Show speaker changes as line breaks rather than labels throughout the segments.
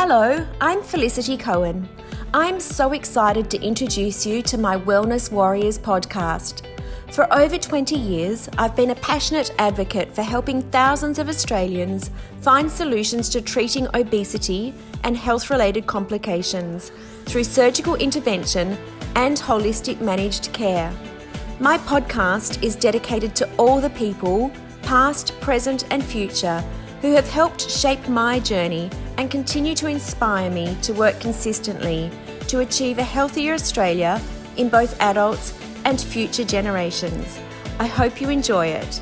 Hello, I'm Felicity Cohen. I'm so excited to introduce you to my Wellness Warriors podcast. For over 20 years, I've been a passionate advocate for helping thousands of Australians find solutions to treating obesity and health-related complications through surgical intervention and holistic managed care. My podcast is dedicated to all the people, past, present and future, who have helped shape my journey and continue to inspire me to work consistently to achieve a healthier Australia in both adults and future generations. I hope you enjoy it.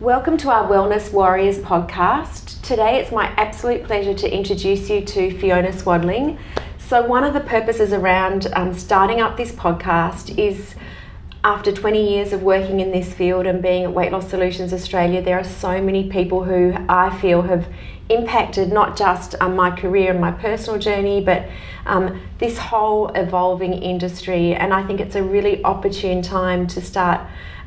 Welcome to our Wellness Warriors podcast. Today it's my absolute pleasure to introduce you to Fiona Swadling. So one of the purposes around starting up this podcast is after 20 years of working in this field and being at Weight Loss Solutions Australia, there are so many people who I feel have impacted not just my career and my personal journey, but this whole evolving industry. And I think it's a really opportune time to start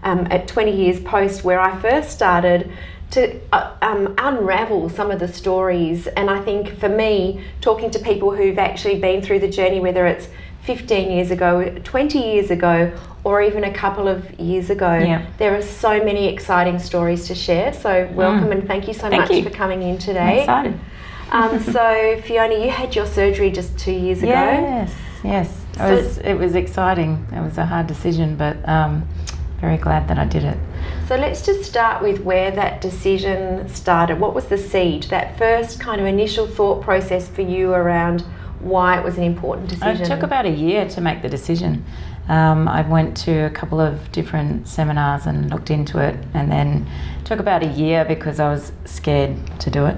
at 20 years post where I first started to unravel some of the stories. And I think for me, talking to people who've actually been through the journey, whether it's 15 years ago, 20 years ago, or even a couple of years ago, there are so many exciting stories to share. So welcome and thank you so much for coming in today.
I'm excited.
So Fiona, you had your surgery just 2 years ago.
Yes. It was exciting. It was a hard decision, but very glad that I did it.
So let's just start with where that decision started. What was the seed, that first kind of initial thought process for you around why it was an important decision?
It took about a year to make the decision. I went to a couple of different seminars and looked into it, and then it took about a year because I was scared to do it.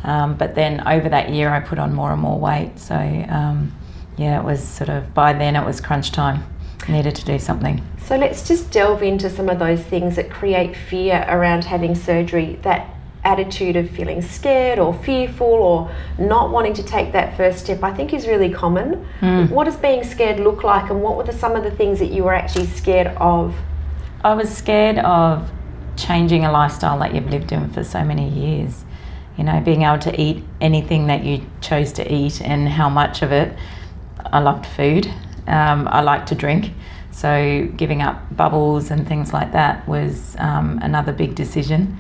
But then over that year I put on more and more weight. So it was sort of, by then it was crunch time. I needed to do something.
So let's just delve into some of those things that create fear around having surgery. That attitude of feeling scared or fearful or not wanting to take that first step, I think is really common. What does being scared look like, and what were some of the things that you were actually scared of?
I was scared of changing a lifestyle that you've lived in for so many years. You know, being able to eat anything that you chose to eat and how much of it. I loved food. I liked to drink. So giving up bubbles and things like that was another big decision.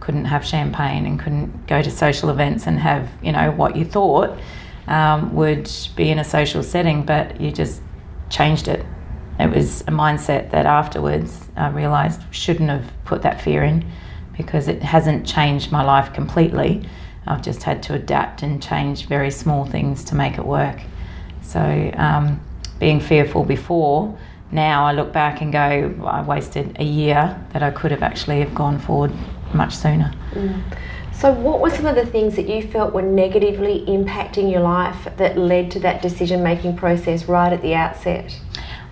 Couldn't have champagne and couldn't go to social events and have, what you thought would be in a social setting, but you just changed it. It was a mindset that afterwards I realised shouldn't have put that fear in, because it hasn't changed my life completely. I've just had to adapt and change very small things to make it work. So being fearful before, now I look back and go, I wasted a year that I could have actually have gone forward much sooner.
So what were some of the things that you felt were negatively impacting your life that led to that decision-making process right at the outset?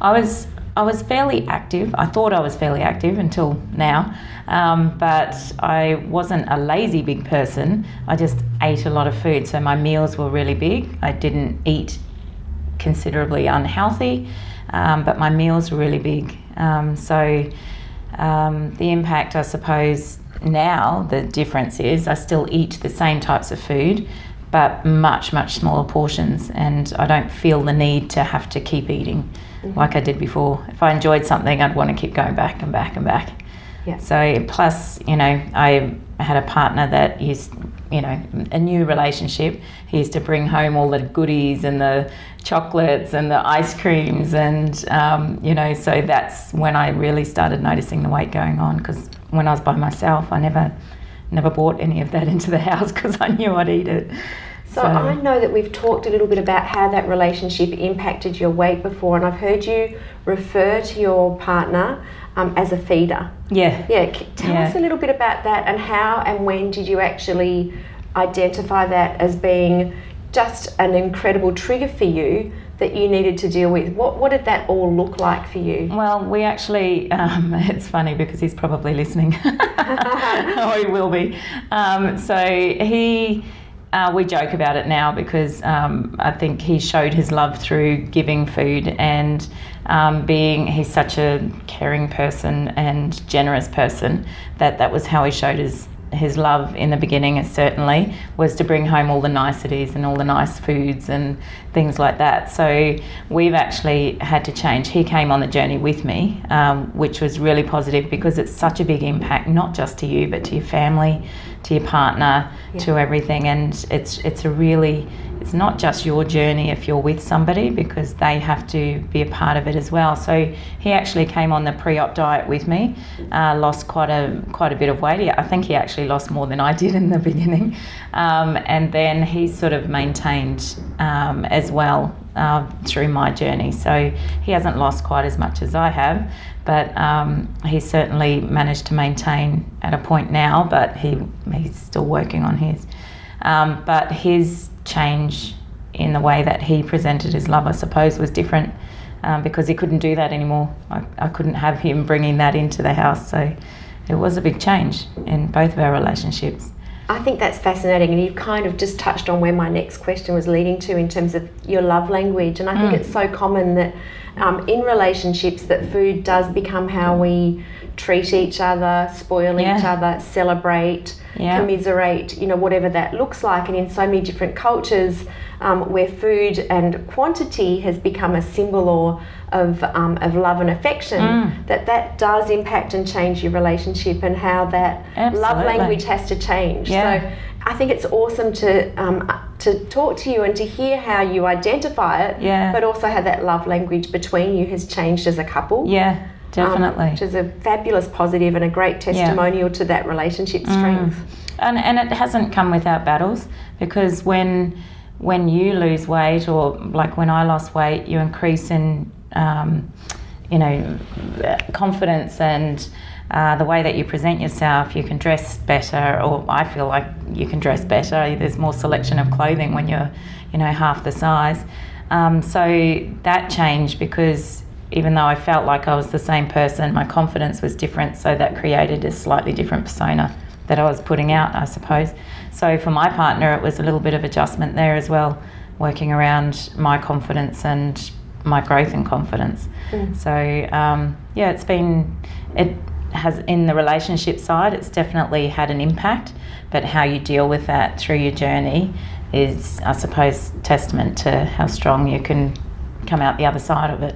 I was fairly active. I thought I was fairly active until now, but I wasn't a lazy big person. I just ate a lot of food, so my meals were really big. I didn't eat considerably unhealthy, but my meals were really big. So the impact, I suppose, now the difference is I still eat the same types of food, but much, much smaller portions, and I don't feel the need to have to keep eating like I did before. If I enjoyed something, I'd want to keep going back and back and back. Yeah. So plus, I had a partner that used, a new relationship. He used to bring home all the goodies and the chocolates and the ice creams, and so that's when I really started noticing the weight going on, because when I was by myself, I never brought any of that into the house because I knew I'd eat it.
So I know that we've talked a little bit about how that relationship impacted your weight before, and I've heard you refer to your partner as a feeder.
Yeah.
Tell us a little bit about that, and how and when did you actually identify that as being just an incredible trigger for you that you needed to deal with? What did that all look like for you?
Well, we actually, it's funny because he's probably listening. Or he will be. We joke about it now because I think he showed his love through giving food, and he's such a caring person and generous person that was how he showed his his love in the beginning is certainly was to bring home all the niceties and all the nice foods and things like that. So we've actually had to change. He came on the journey with me, which was really positive because it's such a big impact, not just to you, but to your family, to your partner, to everything. And it's not just your journey if you're with somebody, because they have to be a part of it as well. So he actually came on the pre-op diet with me, lost quite a bit of weight. I think he actually lost more than I did in the beginning, and then he's sort of maintained as well through my journey. So he hasn't lost quite as much as I have, but he's certainly managed to maintain at a point now, but he's still working on his. But his change in the way that he presented his love, I suppose, was different because he couldn't do that anymore. I couldn't have him bringing that into the house. So it was a big change in both of our relationships.
I think that's fascinating, and you've kind of just touched on where my next question was leading to in terms of your love language. And I think it's so common that in relationships that food does become how we treat each other, spoil each other, celebrate, commiserate, whatever that looks like. And in so many different cultures where food and quantity has become a symbol of love and affection, that does impact and change your relationship, and how that love language has to change. So I think it's awesome to talk to you and to hear how you identify it, but also how that love language between you has changed as a couple.
Yeah, definitely.
Which is a fabulous positive and a great testimonial to that relationship strength.
And it hasn't come without battles, because when you lose weight, or like when I lost weight, you increase in confidence and the way that you present yourself. You can dress better, or I feel like you can dress better. There's more selection of clothing when you're half the size. So that changed, because even though I felt like I was the same person, my confidence was different, so that created a slightly different persona that I was putting out, I suppose. So for my partner, it was a little bit of adjustment there as well, working around my confidence and my growth in confidence. So it has, in the relationship side, it's definitely had an impact, but how you deal with that through your journey is, I suppose, testament to how strong you can come out the other side of it.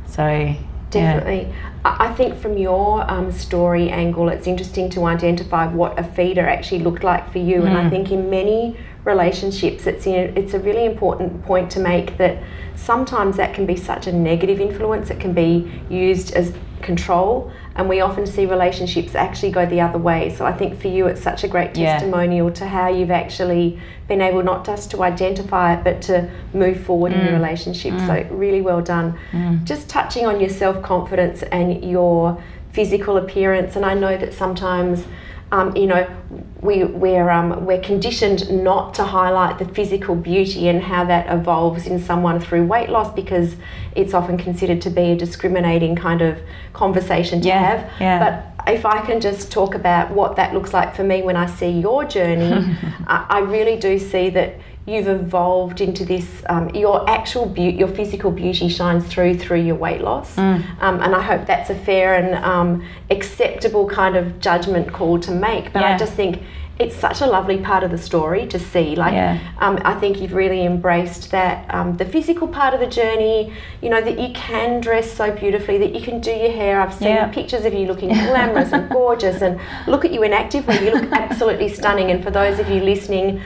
So
definitely. I think from your story angle, it's interesting to identify what a feeder actually looked like for you. And I think in many relationships, it's a really important point to make, that sometimes that can be such a negative influence. It can be used as control, and we often see relationships actually go the other way. So I think for you, it's such a great testimonial to how you've actually been able not just to identify it, but to move forward in your relationship. So really well done. Just touching on your self-confidence and your physical appearance, and I know that sometimes we're conditioned not to highlight the physical beauty and how that evolves in someone through weight loss, because it's often considered to be a discriminating kind of conversation to have. But if I can just talk about what that looks like for me when I see your journey, I really do see that you've evolved into this, your actual beauty, your physical beauty shines through your weight loss. And I hope that's a fair and acceptable kind of judgment call to make. But I just think it's such a lovely part of the story to see. I think you've really embraced that, the physical part of the journey, that you can dress so beautifully, that you can do your hair. I've seen pictures of you looking glamorous and gorgeous, and look at you in activewear. You look absolutely stunning. And for those of you listening,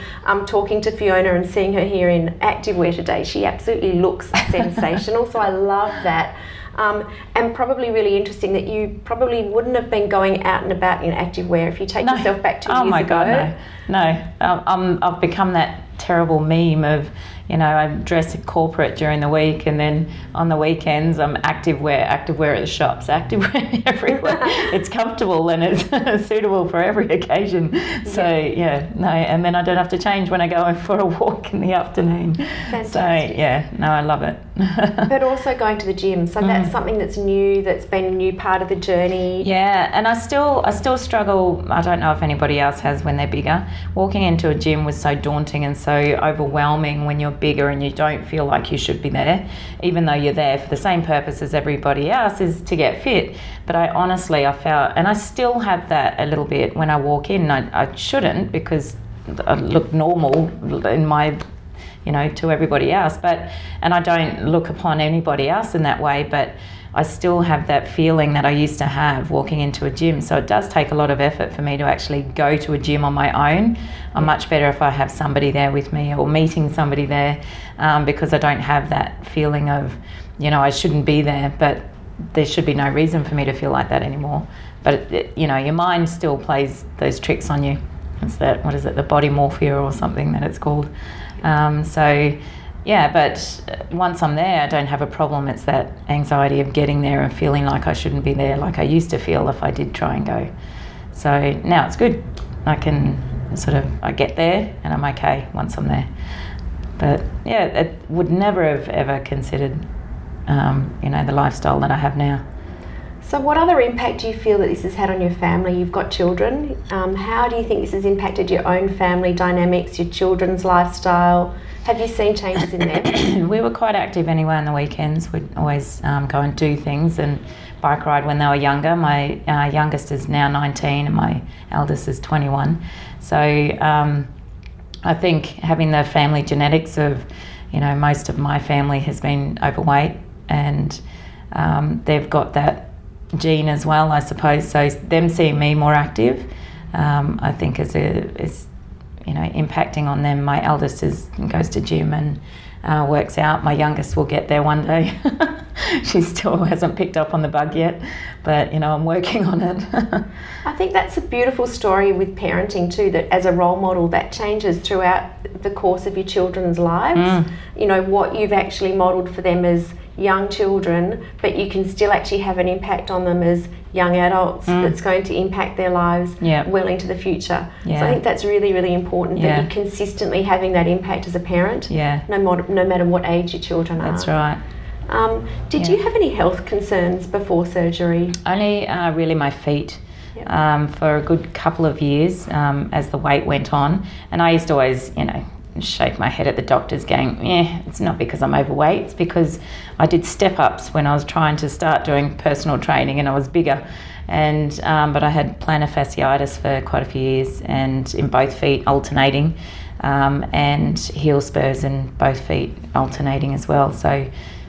talking to Fiona and seeing her here in activewear today, she absolutely looks sensational. So I love that. And probably really interesting that you probably wouldn't have been going out and about in activewear if you take yourself back 2 years ago.
Oh my God, no. I've become that terrible meme of, I dress corporate during the week, and then on the weekends I'm activewear at the shops, activewear everywhere. It's comfortable and it's suitable for every occasion. So and then I don't have to change when I go for a walk in the afternoon.
Fantastic.
So I love it.
But also going to the gym, so that's something that's new, that's been a new part of the journey.
Yeah, and I still struggle. I don't know if anybody else has when they're bigger. Walking into a gym was so daunting and so overwhelming when you're bigger and you don't feel like you should be there, even though you're there for the same purpose as everybody else, is to get fit. But I felt, and I still have that a little bit when I walk in. I shouldn't, because I look normal in my, to everybody else, and I don't look upon anybody else in that way, but I still have that feeling that I used to have walking into a gym. So it does take a lot of effort for me to actually go to a gym on my own. I'm much better if I have somebody there with me, or meeting somebody there, because I don't have that feeling of, I shouldn't be there, but there should be no reason for me to feel like that anymore. But, your mind still plays those tricks on you. It's that, what is it, the body morphia or something that it's called. But once I'm there, I don't have a problem. It's that anxiety of getting there and feeling like I shouldn't be there, like I used to feel if I did try and go. So now it's good. I can I get there and I'm okay once I'm there. But it would never have ever considered, the lifestyle that I have now.
So what other impact do you feel that this has had on your family? You've got children. How do you think this has impacted your own family dynamics, your children's lifestyle? Have you seen changes in them?
We were quite active anyway on the weekends. We'd always go and do things and bike ride when they were younger. My youngest is now 19 and my eldest is 21. So I think having the family genetics of, most of my family has been overweight, and they've got that gene as well, I suppose. So them seeing me more active, I think is impacting on them. My eldest goes to gym and works out. My youngest will get there one day. She still hasn't picked up on the bug yet, but I'm working on it.
I think that's a beautiful story with parenting too, that as a role model that changes throughout the course of your children's lives. What you've actually modelled for them as young children, but you can still actually have an impact on them as young adults that's going to impact their lives well into the future. So I think that's really, really important, that you're consistently having that impact as a parent, no matter what age your children are.
That's right.
Did you have any health concerns before surgery?
Only really my feet. For a good couple of years as the weight went on, and I used to always, shake my head at the doctors going, it's not because I'm overweight, it's because I did step-ups when I was trying to start doing personal training and I was bigger. And but I had plantar fasciitis for quite a few years, and in both feet alternating, and heel spurs in both feet alternating as well. So,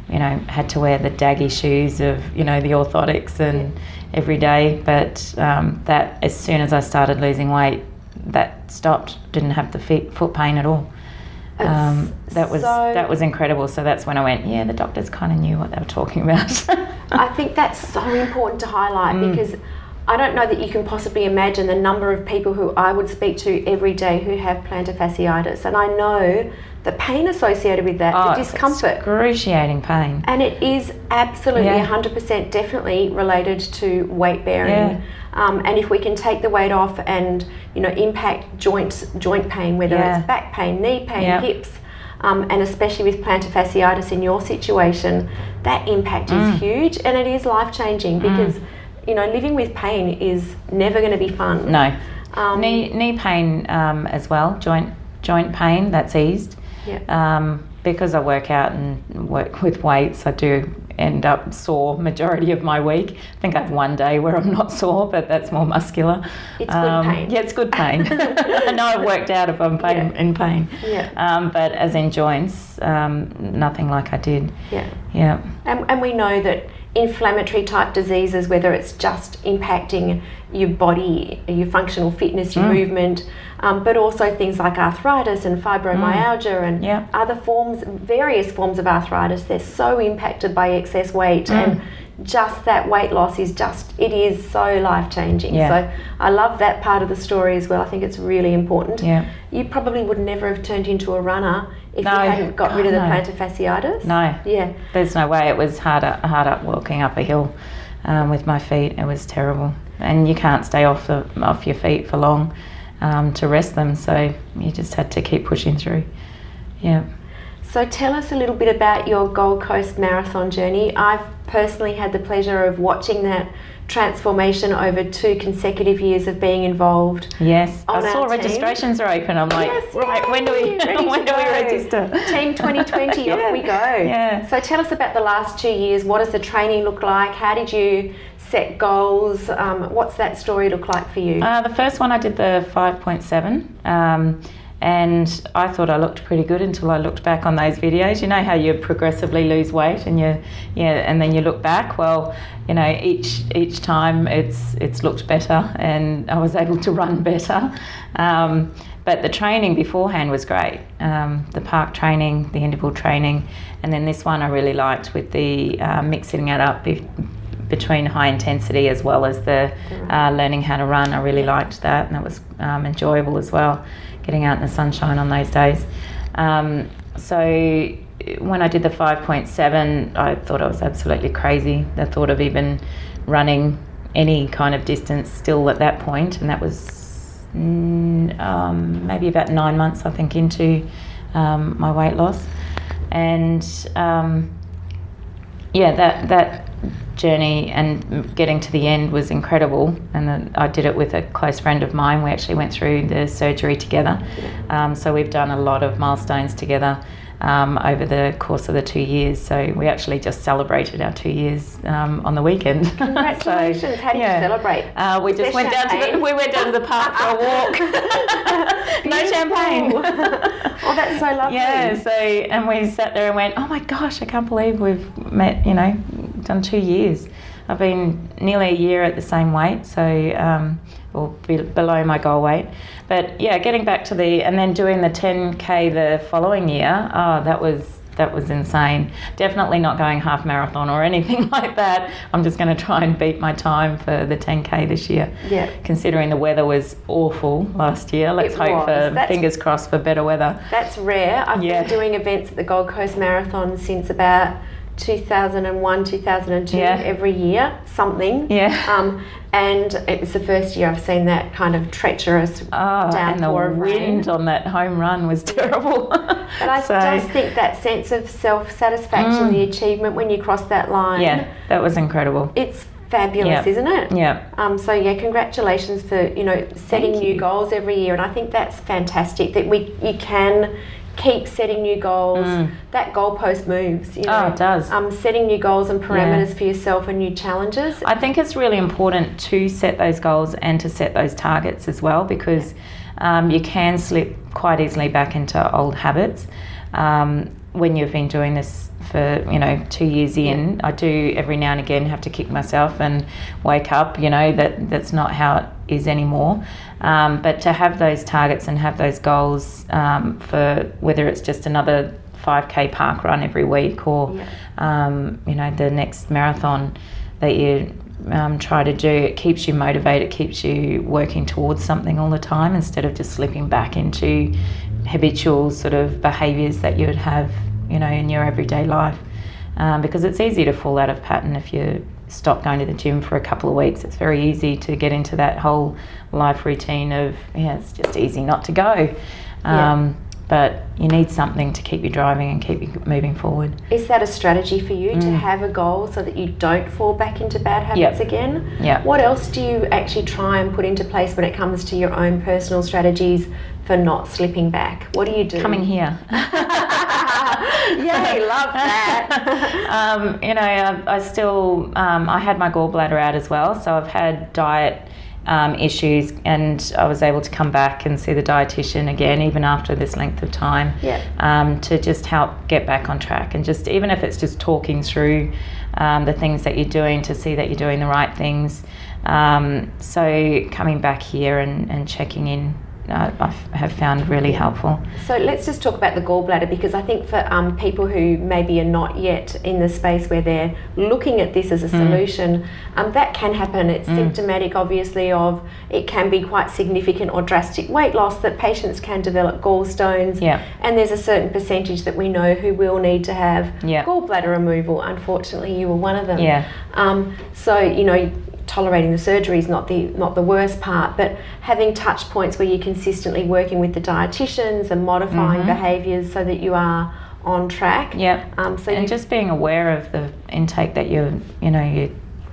had to wear the daggy shoes of, the orthotics and every day. But that, as soon as I started losing weight, that stopped. Didn't have the foot pain at all. That was incredible. So that's when I went, the doctors kind of knew what they were talking about.
I think that's so important to highlight, because I don't know that you can possibly imagine the number of people who I would speak to every day who have plantar fasciitis, and I know the pain associated with that, the discomfort.
Excruciating pain.
And it is absolutely 100% definitely related to weight bearing. And if we can take the weight off and, impact joint pain, whether it's back pain, knee pain, hips, and especially with plantar fasciitis in your situation, that impact is huge, and it is life-changing, because, living with pain is never going to be fun.
No. Knee pain as well, joint pain, that's eased. Because I work out and work with weights, I do end up sore majority of my week. I think I have one day where I'm not sore, but that's more muscular.
It's good pain.
Yeah, it's good pain. I know I've worked out if I'm in pain. But as in joints, nothing like I did.
And we know that inflammatory type diseases, whether it's just impacting your body, your functional fitness, your movement, but also things like arthritis and fibromyalgia and other various forms of arthritis, they're so impacted by excess weight, and just that weight loss is so life-changing. So I love that part of the story as well. I think it's really important. You probably would never have turned into a runner if you hadn't got rid of the plantar fasciitis.
No. There's no way. It was hard up walking up a hill with my feet. It was terrible. And you can't stay off your feet for long to rest them, so you just had to keep pushing through. So
tell us a little bit about your Gold Coast Marathon journey. I've personally had the pleasure of watching that transformation over 2 consecutive years of being involved.
Yes, I saw
team.
Registrations are open. I'm like,
yes,
right, when do we register?
Team 2020,
yeah.
off we go.
Yeah.
So tell us about the last 2 years. What does the training look like? How did you set goals? What's that story look like for you?
The first one I did the 5.7. And I thought I looked pretty good until I looked back on those videos. You know how you progressively lose weight and and then you look back. Well, you know, each time it's looked better, and I was able to run better. But the training beforehand was great. The park training, the interval training, and then this one I really liked with the mixing it up between high intensity as well as the learning how to run. I really liked that, and it was enjoyable as well, getting out in the sunshine on those days. So when I did the 5.7, I thought I was absolutely crazy. The thought of even running any kind of distance still at that point, and that was maybe about 9 months, I think, into my weight loss. And that journey and getting to the end was incredible, and then I did it with a close friend of mine. We actually went through the surgery together, so we've done a lot of milestones together over the course of the 2 years. So we actually just celebrated our 2 years on the weekend.
Congratulations!
So,
how did you celebrate?
We just went down to the park for a walk. No champagne.
Oh, that's so lovely.
Yeah. So and we sat there and went, oh my gosh, I can't believe we've met. Done 2 years. I've been nearly a year at the same weight, so or below my goal weight. But yeah, getting back to and then doing the 10K the following year. Oh, that was insane. Definitely not going half marathon or anything like that. I'm just going to try and beat my time for the 10K this year.
Yeah.
Considering the weather was awful last year, let's hope fingers crossed for better weather.
That's rare. I've been doing events at the Gold Coast Marathon since about 2001, 2002, every year, something.
Yeah.
And it was the first year I've seen that kind of treacherous downpour of rain.
And the wind on that home run was terrible.
But I just think that sense of self-satisfaction, the achievement when you cross that line.
Yeah, that was incredible.
It's fabulous, isn't it?
Yeah.
So congratulations for setting new goals every year, and I think that's fantastic that you can keep setting new goals. That goalpost moves.
Oh, it does.
Setting new goals and parameters for yourself and new challenges.
I think it's really important to set those goals and to set those targets as well, because you can slip quite easily back into old habits when you've been doing this for 2 years in. I do every now and again have to kick myself and wake up, that's not how it is anymore. But to have those targets and have those goals for whether it's just another 5K park run every week or the next marathon that you try to do, it keeps you motivated, it keeps you working towards something all the time instead of just slipping back into habitual sort of behaviours that you would have in your everyday life, because it's easy to fall out of pattern if you stop going to the gym for a couple of weeks. It's very easy to get into that whole life routine of it's just easy not to go. But you need something to keep you driving and keep you moving forward.
Is that a strategy for you to have a goal so that you don't fall back into bad habits again?
Yeah.
What else do you actually try and put into place when it comes to your own personal strategies for not slipping back? What do you do?
Coming here.
Yay, love that.
I still, I had my gallbladder out as well, so I've had diet issues, and I was able to come back and see the dietitian again even after this length of time, to just help get back on track, and just even if it's just talking through the things that you're doing to see that you're doing the right things. So coming back here and checking in, I have found really helpful.
So let's just talk about the gallbladder, because I think for people who maybe are not yet in the space where they're looking at this as a solution, that can happen. It's symptomatic, obviously, of it can be quite significant or drastic weight loss, that patients can develop gallstones, and there's a certain percentage that we know who will need to have gallbladder removal. Unfortunately, you were one of them. So tolerating the surgery is not the worst part, but having touch points where you're consistently working with the dietitians and modifying behaviours so that you are on track.
Yep.
So
and just being aware of the intake that you're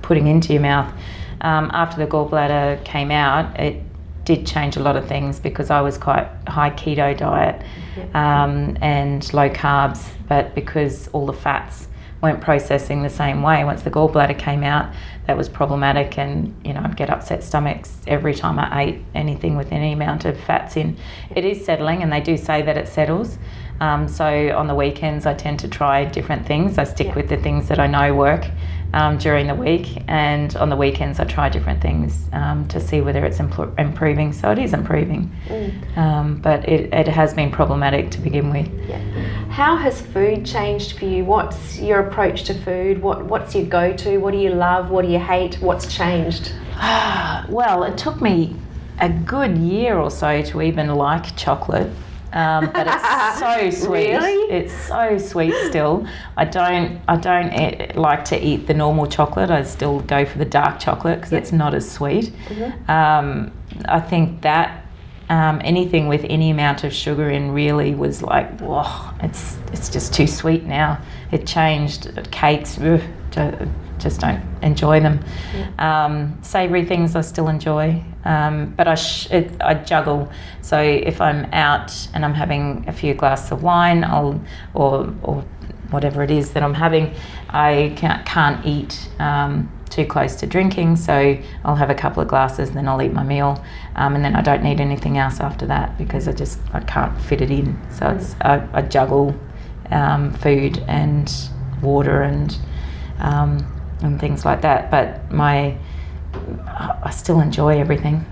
putting into your mouth. After the gallbladder came out, it did change a lot of things because I was quite high keto diet and low carbs, but because all the fats weren't processing the same way, once the gallbladder came out, that was problematic, and I'd get upset stomachs every time I ate anything with any amount of fats in. It is settling, and they do say that it settles. So on the weekends I tend to try different things. I stick with the things that I know work during the week, and on the weekends I try different things to see whether it's improving. So it is improving, but it has been problematic to begin with.
Yeah. How has food changed for you? What's your approach to food? What's your go-to? What do you love? What do you hate? What's changed?
Well, it took me a good year or so to even like chocolate. But it's so sweet.
Really?
It's so sweet still. I don't like to eat the normal chocolate. I still go for the dark chocolate because it's not as sweet. I think that anything with any amount of sugar in really was like, whoa, it's just too sweet now. It changed. Cakes, just don't enjoy them. Savoury things I still enjoy, but I juggle. So if I'm out and I'm having a few glasses of wine, or whatever it is that I'm having, I can't eat too close to drinking. So I'll have a couple of glasses, then I'll eat my meal, and then I don't need anything else after that because I can't fit it in. So I juggle food and water and things like that, but I still enjoy everything.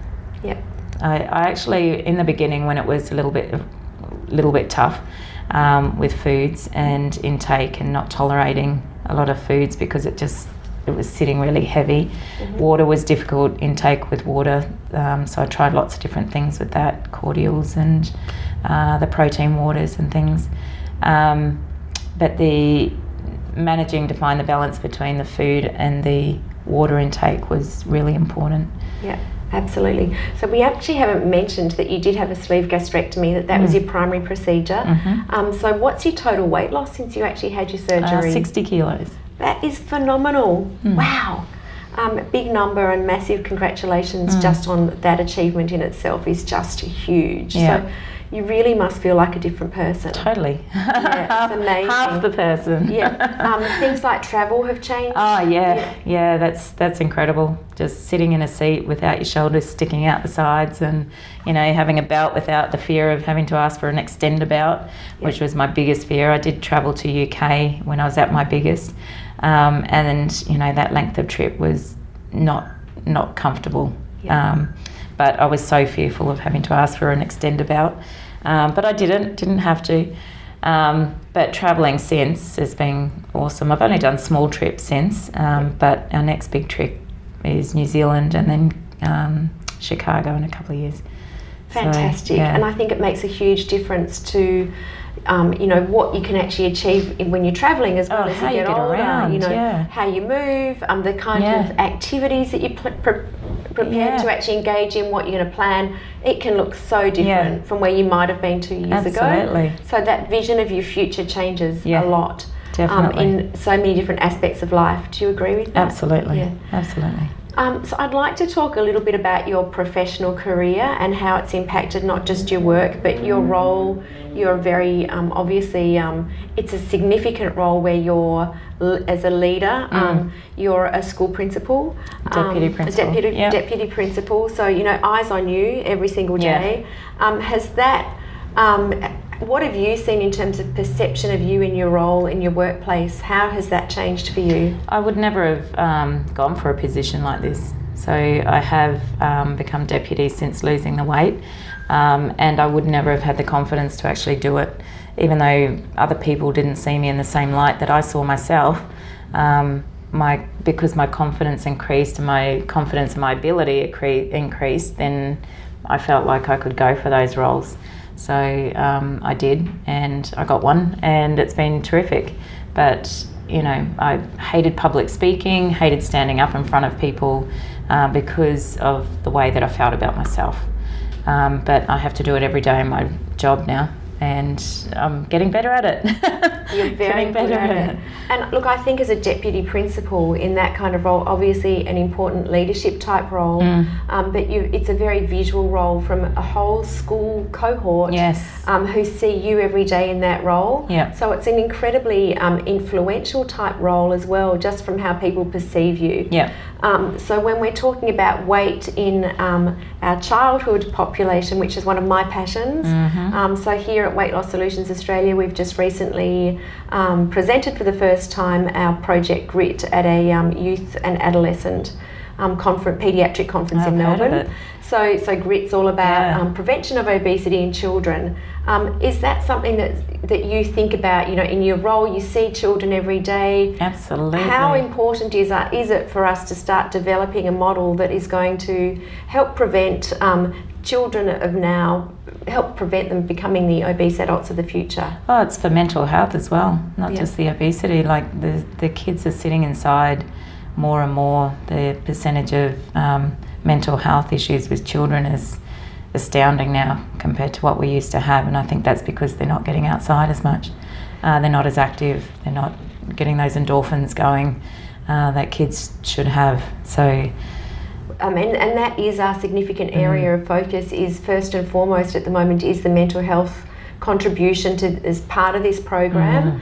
Yep.
I actually, in the beginning, when it was a little bit tough with foods and intake and not tolerating a lot of foods because it was sitting really heavy. Water was difficult intake with water, so I tried lots of different things with that, cordials and the protein waters and things. But managing to find the balance between the food and the water intake was really important.
Yeah, absolutely. So we actually haven't mentioned that you did have a sleeve gastrectomy, that was your primary procedure. So what's your total weight loss since you actually had your surgery?
60 kilos.
That is phenomenal. Wow. Big number, and massive congratulations just on that achievement in itself is just huge.
Yeah.
So you really must feel like a different person.
Totally.
Yeah, it's amazing.
Half the person.
Yeah. Things like travel have changed.
Oh yeah, that's incredible. Just sitting in a seat without your shoulders sticking out the sides, and having a belt without the fear of having to ask for an extender belt, which was my biggest fear. I did travel to UK when I was at my biggest, and that length of trip was not comfortable. But I was so fearful of having to ask for an extender belt. But I didn't have to. But travelling since has been awesome. I've only done small trips since, but our next big trip is New Zealand and then Chicago in a couple of years.
Fantastic. So, and I think it makes a huge difference to what you can actually achieve when you're travelling as well as you get older.
Around,
how you move, the kind of activities that you prepared to actually engage in, what you're going to plan. It can look so different from where you might have been 2 years ago. So that vision of your future changes a lot.
Definitely.
In so many different aspects of life. Do you agree with that?
Absolutely.
Yeah.
Absolutely.
So I'd like to talk a little bit about your professional career and how it's impacted not just your work but your role. You're very obviously it's a significant role where you're as a leader. You're a school principal,
deputy
principal. So eyes on you every single day. Has that? What have you seen in terms of perception of you in your role in your workplace? How has that changed for you?
I would never have gone for a position like this. So I have become deputy since losing the weight, and I would never have had the confidence to actually do it, even though other people didn't see me in the same light that I saw myself. Because my confidence increased and my confidence in my ability increased, then I felt like I could go for those roles. So I did, and I got one, and it's been terrific. But I hated public speaking, hated standing up in front of people because of the way that I felt about myself. But I have to do it every day in my job now, and I'm getting better at it.
You're very
Getting
good
better
at it. And look, I think as a deputy principal in that kind of role, obviously an important leadership type role, but it's a very visual role from a whole school cohort who see you every day in that role.
Yeah.
So it's an incredibly influential type role as well, just from how people perceive you.
Yeah.
So when we're talking about weight in our childhood population, which is one of my passions, so here at Weight Loss Solutions Australia, we've just recently presented for the first time our Project Grit at a youth and adolescent paediatric conference in Melbourne. So GRIT's all about prevention of obesity in children. Is that something that you think about, in your role? You see children every day.
Absolutely.
How important is it for us to start developing a model that is going to help prevent children of now, help prevent them becoming the obese adults of the future?
Oh, it's for mental health as well, not just the obesity. Like the kids are sitting inside more and more. The percentage of mental health issues with children is astounding now compared to what we used to have, and I think that's because they're not getting outside as much. They're not as active. They're not getting those endorphins going that kids should have. So.
And that is our significant area of focus, is first and foremost at the moment is the mental health contribution as part of this program,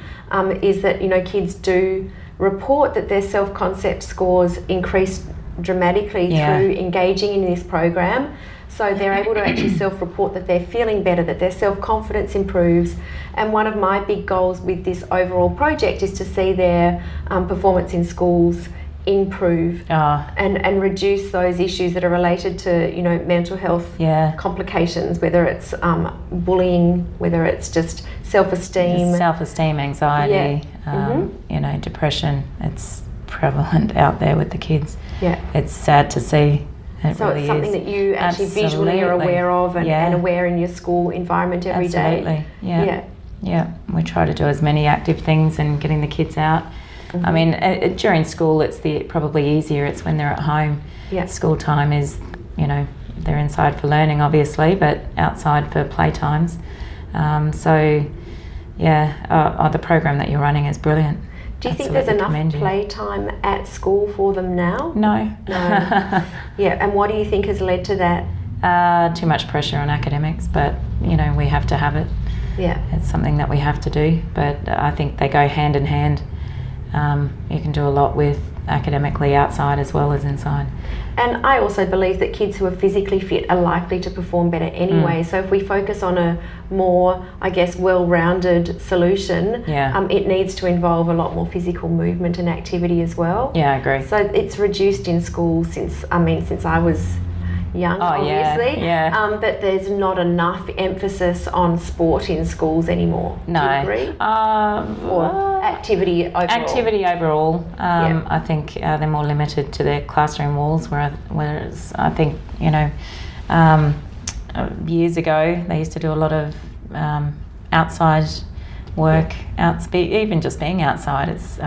is that kids do report that their self-concept scores increase dramatically through engaging in this program. So they're able to actually self-report that they're feeling better, that their self-confidence improves. And one of my big goals with this overall project is to see their performance in schools improve and reduce those issues that are related to mental health complications, whether it's bullying, whether it's just self-esteem,
anxiety, depression. It's prevalent out there with the kids. It's sad to see. It's something
that you actually visually are aware of and aware in your school environment every day.
Yeah, we try to do as many active things and getting the kids out. I mean, during school it's probably easier. It's when they're at home. School time is, they're inside for learning obviously, but outside for playtimes. The program that you're running is brilliant.
Do you think there's enough playtime at school for them now?
No.
And what do you think has led to that?
Too much pressure on academics, but we have to have it. It's something that we have to do, but I think they go hand in hand. You can do a lot with academically outside as well as inside.
And I also believe that kids who are physically fit are likely to perform better anyway. So if we focus on a more, well-rounded solution, it needs to involve a lot more physical movement and activity as well.
Yeah, I agree.
So it's reduced in schools since I was young, obviously. But there's not enough emphasis on sport in schools anymore.
No.
Do you agree? Or activity overall?
Activity overall. I think they're more limited to their classroom walls, whereas I think, years ago they used to do a lot of outside work, even just being outside. It's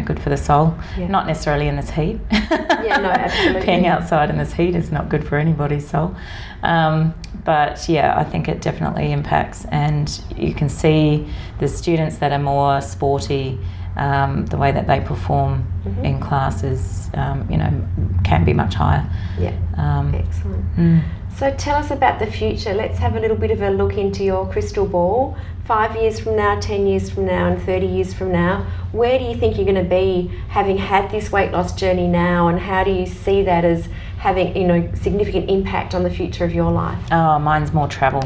good for the soul. Not necessarily in this heat.
Absolutely.
Being outside in this heat is not good for anybody's soul. But I think it definitely impacts, and you can see the students that are more sporty, the way that they perform in classes, can be much higher.
Excellent. So tell us about the future. Let's have a little bit of a look into your crystal ball. 5 years from now, 10 years from now, and 30 years from now, where do you think you're going to be having had this weight loss journey now, and how do you see that as having significant impact on the future of your life?
Oh, mine's more travel.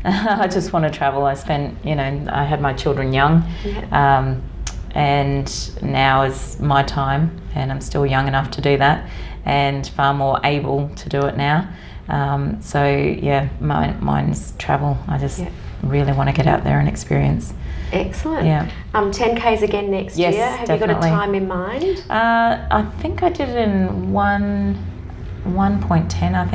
I just want to travel. I had my children young, and now is my time, and I'm still young enough to do that, and far more able to do it now. Mine's travel. I just really want to get out there and experience.
Excellent. 10Ks again next year. Have
definitely.
You got a time in mind?
I think I did it in 1.10, I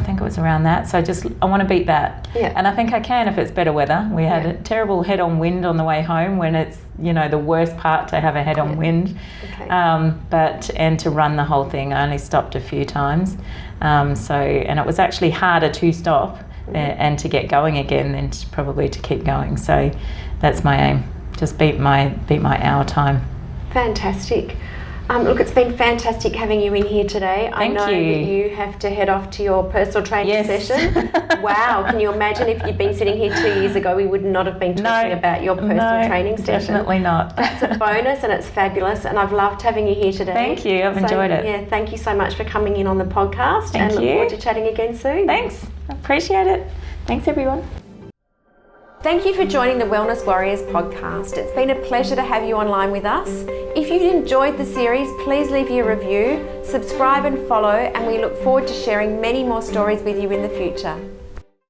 think it was around that. So I want to beat that. And I think I can if it's better weather. We had a terrible head-on wind on the way home, when it's the worst part to have a head-on wind. And to run the whole thing, I only stopped a few times. And it was actually harder to stop and to get going again than probably to keep going. So that's my aim. Just beat my hour time.
Fantastic. Look, it's been fantastic having you in here today.
Thank
I know
you.
that you have to head off to your personal training session. Wow, can you imagine if you'd been sitting here 2 years ago, we would not have been talking about your personal training session.
Definitely not.
That's a bonus and it's fabulous, and I've loved having you here today.
Thank you, I've enjoyed it.
Yeah, thank you so much for coming in on the podcast.
Thank
and look
you.
forward to chatting again soon.
Thanks, I appreciate it. Thanks everyone.
Thank you for joining the Wellness Warriors podcast. It's been a pleasure to have you online with us. If you've enjoyed the series, please leave your review, subscribe and follow, and we look forward to sharing many more stories with you in the future.